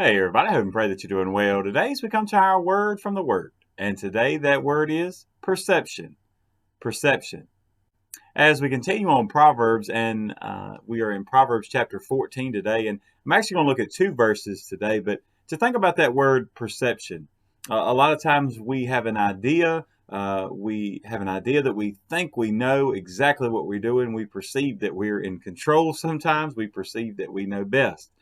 Hey everybody, I hope and pray that you're doing well. Today as we come to our word from the Word. And today that word is perception. Perception. As we continue on Proverbs, and we are in Proverbs chapter 14 today, and I'm actually going to look at two verses today, but to think about that word perception. A lot of times we have an idea. That we think we know exactly what we're doing. We perceive that we're in control sometimes. We perceive that we know best.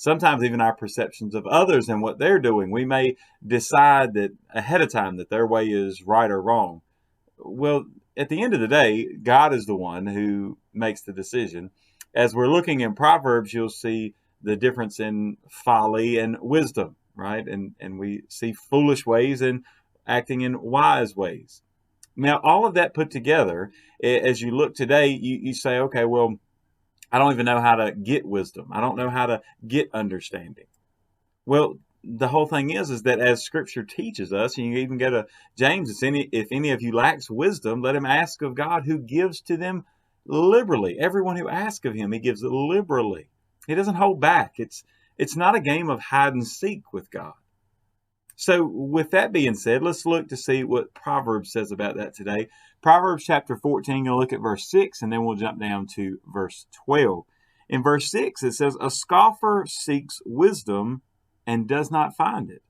Sometimes even our perceptions of others and what they're doing, we may decide that ahead of time that their way is right or wrong. Well, at the end of the day, God is the one who makes the decision. As we're looking in Proverbs, you'll see the difference in folly and wisdom, right? And we see foolish ways and acting in wise ways. Now, all of that put together, as you look today, you say, okay, well, I don't even know how to get wisdom. I don't know how to get understanding. Well, the whole thing is that as Scripture teaches us, and you even go to James, if any of you lacks wisdom, let him ask of God, who gives to them liberally. Everyone who asks of him, he gives liberally. He doesn't hold back. It's not a game of hide and seek with God. So, with that being said, let's look to see what Proverbs says about that today. Proverbs chapter 14, you'll look at verse 6, and then we'll jump down to verse 12. In verse 6, it says, "A scoffer seeks wisdom and does not find it,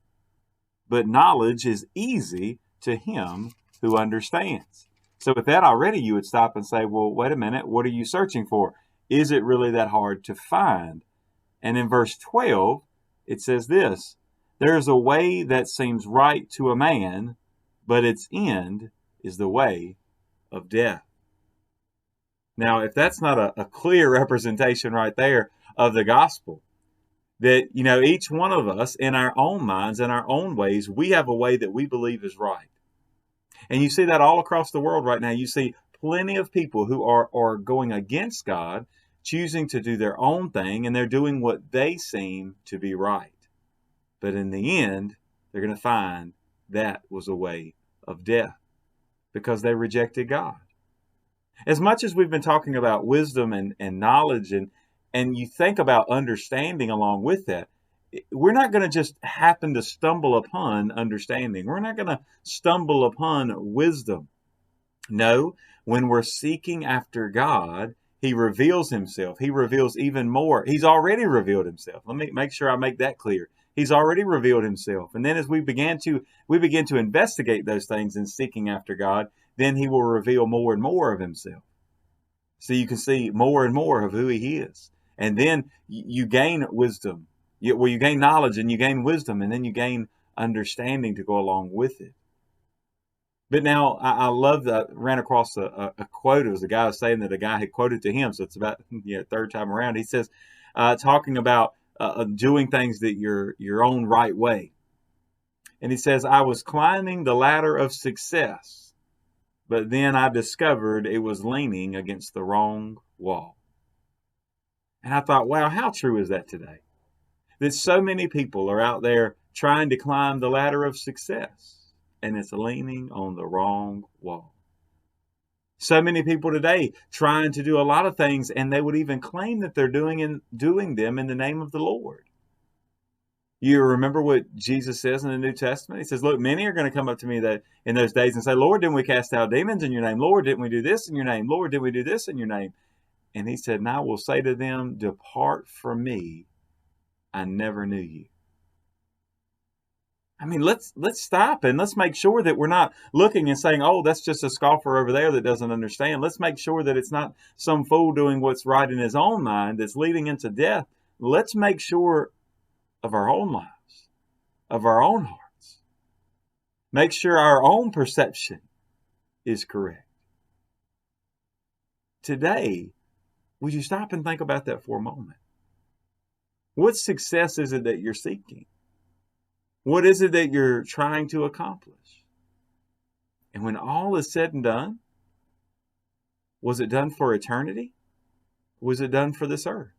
but knowledge is easy to him who understands." So, with that already, you would stop and say, well, wait a minute, what are you searching for? Is it really that hard to find? And in verse 12, it says this, "There is a way that seems right to a man, but its end is the way of death." Now, if that's not a clear representation right there of the gospel, that, each one of us in our own minds, in our own ways, we have a way that we believe is right. And you see that all across the world right now. You see plenty of people who are going against God, choosing to do their own thing, and they're doing what they seem to be right. But in the end, they're going to find that was a way of death because they rejected God. As much as we've been talking about wisdom and knowledge, and you think about understanding along with that, we're not going to just happen to stumble upon understanding. We're not going to stumble upon wisdom. No, when we're seeking after God, he reveals himself. He reveals even more. He's already revealed himself. Let me make sure I make that clear. He's already revealed himself. And then as we begin to investigate those things in seeking after God, then he will reveal more and more of himself. So you can see more and more of who he is. And then you gain wisdom. You gain knowledge and you gain wisdom, and then you gain understanding to go along with it. But now I love that. Ran across a quote. It was a guy saying that a guy had quoted to him. So it's about third time around. He says, talking about doing things that your own right way. And he says, "I was climbing the ladder of success, but then I discovered it was leaning against the wrong wall." And I thought, wow, how true is that today? That so many people are out there trying to climb the ladder of success, and it's leaning on the wrong wall. So many people today trying to do a lot of things, and they would even claim that they're doing them in the name of the Lord. You remember what Jesus says in the New Testament? He says, "Look, many are going to come up to me that in those days and say, 'Lord, didn't we cast out demons in your name? Lord, didn't we do this in your name? Lord, did we do this in your name?' And he said, 'And I will say to them, depart from me. I never knew you.'" I mean, let's stop and let's make sure that we're not looking and saying, "Oh, that's just a scoffer over there that doesn't understand." Let's make sure that it's not some fool doing what's right in his own mind that's leading into death. Let's make sure of our own lives, of our own hearts. Make sure our own perception is correct. Today, would you stop and think about that for a moment? What success is it that you're seeking? What is it that you're trying to accomplish? And when all is said and done, was it done for eternity? Was it done for this earth?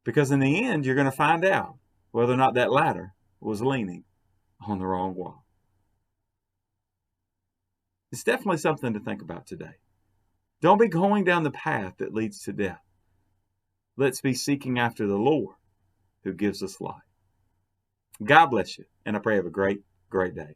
Because in the end, you're going to find out whether or not that ladder was leaning on the wrong wall. It's definitely something to think about today. Don't be going down the path that leads to death. Let's be seeking after the Lord who gives us life. God bless you, and I pray you have a great, great day.